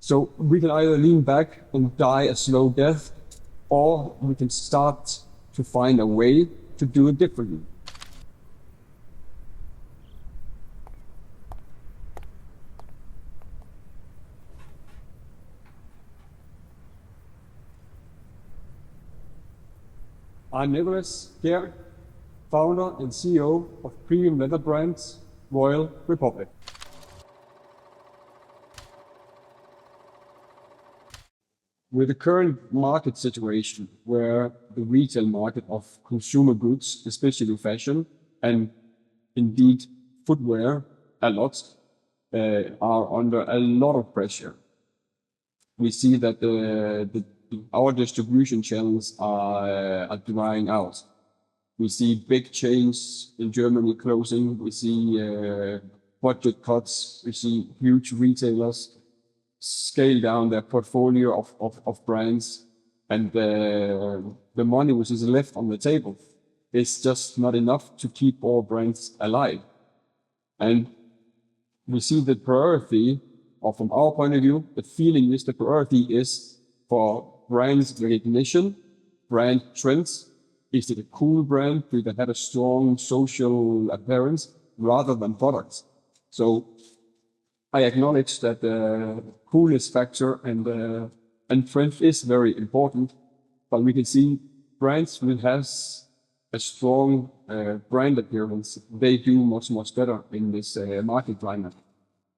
So we can either lean back and die a slow death, or we can start to find a way to do it differently. I'm Nicholas here, founder and CEO of premium leather brands Royal RepubliQ. With the current market situation, where the retail market of consumer goods, especially fashion and indeed footwear a lot, are under a lot of pressure. We see that our distribution channels are drying out. We see big chains in Germany closing. We see budget cuts. We see huge retailers scale down their portfolio of brands, and the money which is left on the table is just not enough to keep all brands alive. And we see the priority, or from our point of view, the feeling is the priority is for brand recognition, brand trends. Is it a cool brand? Do they have a strong social appearance rather than products? So I acknowledge that the coolness factor and trend is very important, but we can see brands which has a strong brand appearance, they do much better in this market climate.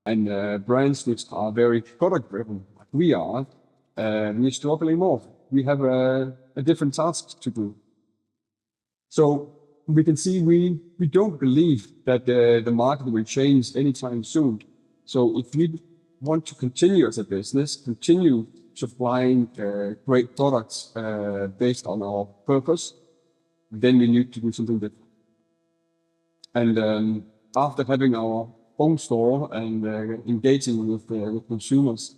And brands which are very product driven, like we are, we're struggling more. We have a different task to do. So we can see we don't believe that the market will change anytime soon. So if we want to continue as a business, continue supplying great products based on our purpose, then we need to do something different. And after having our own store and engaging with consumers,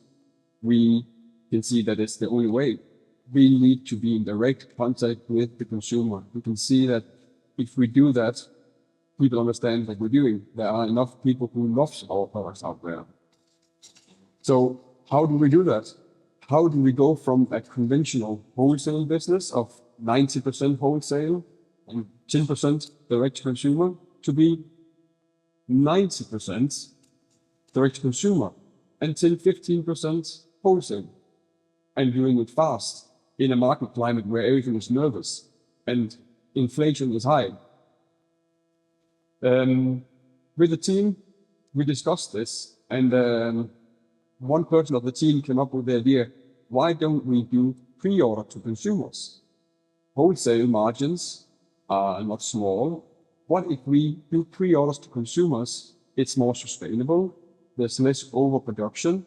we can see that it's the only way. We need to be in direct contact with the consumer. We can see that if we do that, people understand what we're doing. There are enough people who love our products out there. So how do we do that? How do we go from a conventional wholesale business of 90% wholesale and 10% direct to consumer to be 90% direct to consumer and 10-15% wholesale, and doing it fast in a market climate where everything is nervous and inflation is high? With the team, we discussed this, and one person of the team came up with the idea, why don't we do pre-order to consumers? Wholesale margins are not small. What if we do pre-orders to consumers? It's more sustainable, there's less overproduction,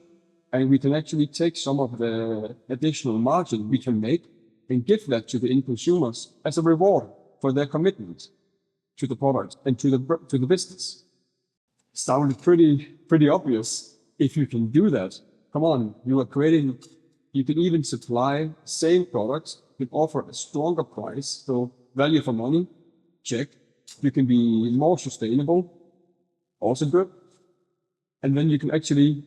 and we can actually take some of the additional margin we can make and give that to the end consumers as a reward for their commitment to the product and to the business. Sounded pretty obvious. If you can do that, come on, you can even supply same products, you can offer a stronger price, so value for money, check. You can be more sustainable, also good. And then you can actually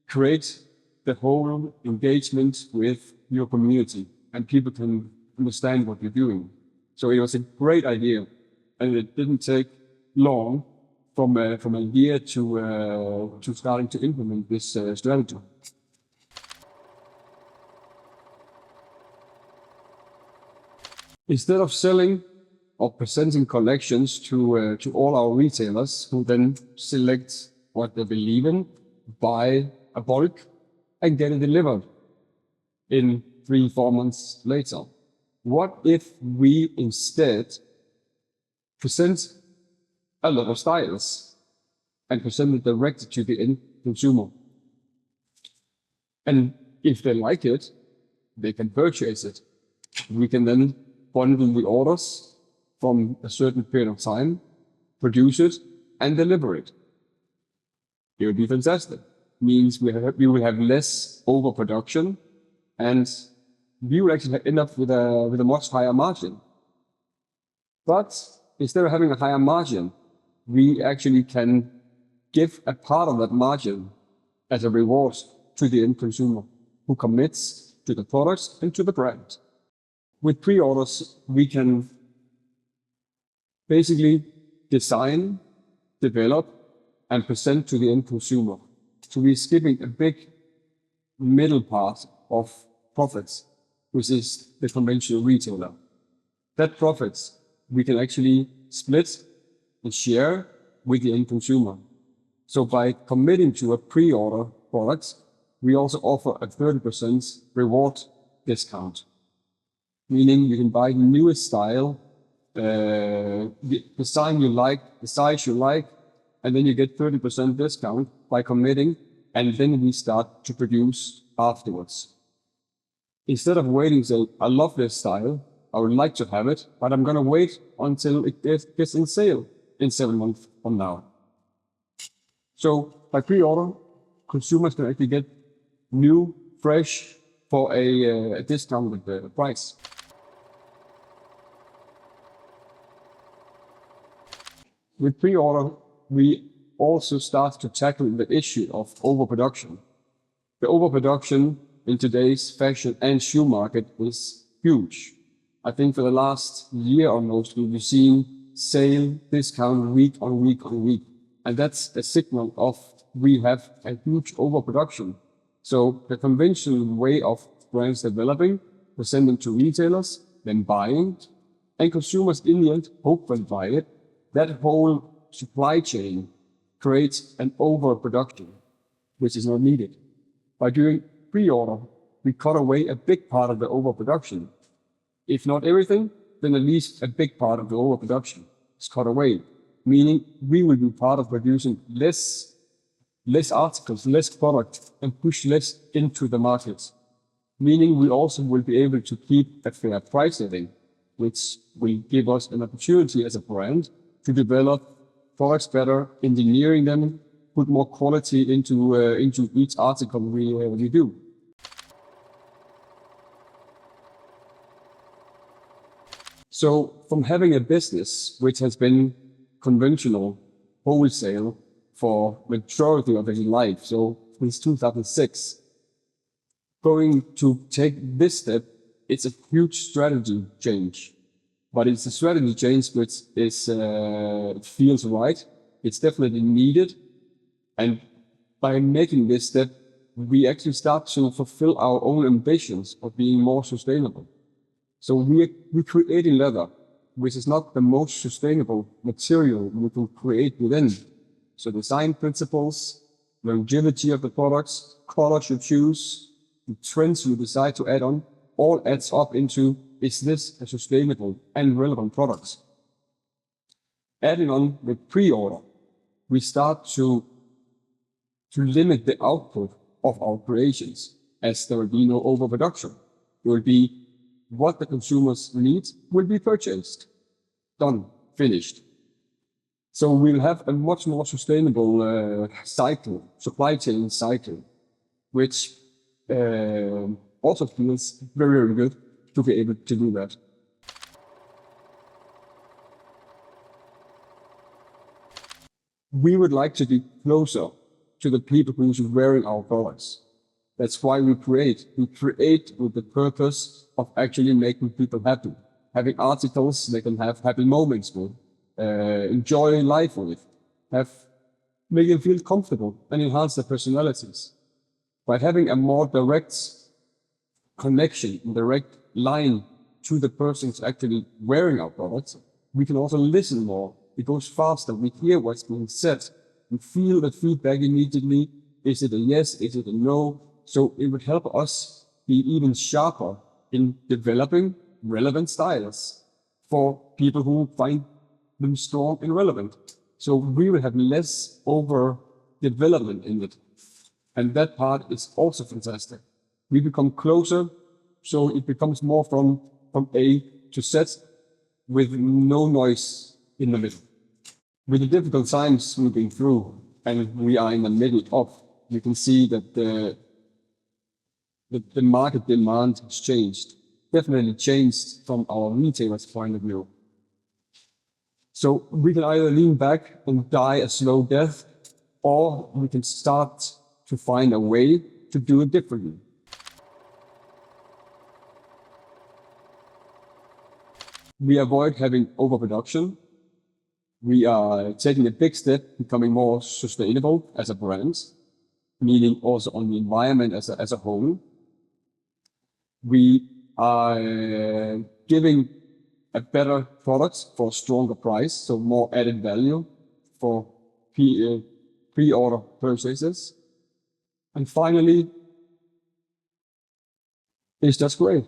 create the whole engagement with your community, and people can understand what you're doing. So it was a great idea. And it didn't take long from a year to starting to implement this strategy. Instead of selling or presenting collections to all our retailers, who then select what they believe in, buy a bulk, and get it delivered in 3-4 months later, what if we instead present a lot of styles and present it directly to the end consumer? And if they like it, they can purchase it. We can then bundle the orders from a certain period of time, produce it, and deliver it. It would be fantastic. Means we will have less overproduction, and we will actually end up with a much higher margin. But instead of having a higher margin, we actually can give a part of that margin as a reward to the end consumer who commits to the products and to the brand. With pre-orders, we can basically design, develop, and present to the end consumer. So we're skipping a big middle part of profits, which is the conventional retailer. That profits we can actually split and share with the end consumer. So by committing to a pre-order product, we also offer a 30% reward discount, meaning you can buy the newest style, the design you like, the size you like, and then you get 30% discount by committing, and then we start to produce afterwards. Instead of waiting, say, I love this style, I would like to have it, but I'm gonna wait until it gets in sale in 7 months from now. So by pre-order, consumers can actually get new, fresh, for a discounted price. With pre-order, we also start to tackle the issue of overproduction. The overproduction in today's fashion and shoe market is huge. I think for the last year almost, we've seen sale discount week on week on week. And that's a signal of we have a huge overproduction. So the conventional way of brands developing, presenting to retailers, then buying, and consumers in the end hopefully buy it. That whole supply chain creates an overproduction, which is not needed. By doing pre-order, we cut away a big part of the overproduction. If not everything, then at least a big part of the overproduction is cut away, meaning we will be part of producing less articles, less product, and push less into the market. Meaning we also will be able to keep a fair price setting, which will give us an opportunity as a brand to develop products better, engineering them, put more quality into each article we do. So from having a business which has been conventional wholesale for majority of its life, so since 2006, going to take this step, it's a huge strategy change. But it's a strategy change which is feels right. It's definitely needed. And by making this step, we actually start to fulfill our own ambitions of being more sustainable. So we're creating leather, which is not the most sustainable material we can create within. So design principles, longevity of the products, colors you choose, the trends you decide to add on, all adds up into, is this a sustainable and relevant product? Adding on with pre-order, we start to limit the output of our creations, as there will be no overproduction. It will be what the consumers need will be purchased, done, finished. So we'll have a much more sustainable supply chain cycle, which also feels very, very good to be able to do that. We would like to be closer to the people who's wearing our products. That's why we create. We create with the purpose of actually making people happy, having articles they can have happy moments with, enjoy life with, make them feel comfortable and enhance their personalities. By having a more direct connection, direct line to the person who's actually wearing our products, we can also listen more. It goes faster. We hear what's being said. We feel the feedback immediately. Is it a yes? Is it a no? So it would help us be even sharper in developing relevant styles for people who find them strong and relevant. So we will have less over development in it. And that part is also fantastic. We become closer, so it becomes more from A to Z with no noise in the middle. With the difficult times we've been through, and we are in the middle of, you can see that the market demand has changed, definitely changed from our retailers' point of view. So we can either lean back and die a slow death, or we can start to find a way to do it differently. We avoid having overproduction. We are taking a big step, becoming more sustainable as a brand, meaning also on the environment as a whole. We are giving a better product for a stronger price, so more added value for pre-order purchases. And finally, it's just great.